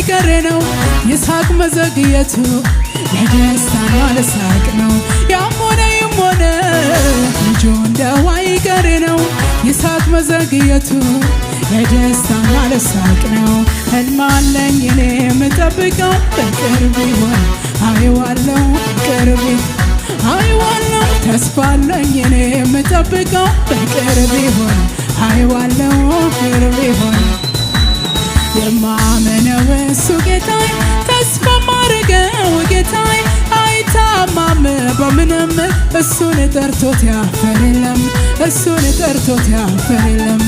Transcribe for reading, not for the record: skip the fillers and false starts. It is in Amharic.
አይቀሬ ነው ይስሐቅ መዘግየቱ ለደስታና ለሳቅ ነው። ያም ሆነ ይም ሆነ ልጁ እንደው አይቀሬ ነው ይስሐቅ መዘግየቱ ለደስታና ለሳቅ ነው። ሕልም አለኝ እኔ የምጠብቀው በቅርብ ይሆን አየዋለሁ ቅርብ አይዋለሁ ተስፋ አለኝ እኔ የምጠብቀው በቅርብ ይሆን አይዋለሁ ቅርብ ይሆን የማመነው እሱ ጌታዬ ተስፋ ማረገው ጌታዬ አይታማም በምንም እሱን ጠርቶት ያፈር የለም እሱን ጠርቶት ያፈር የለም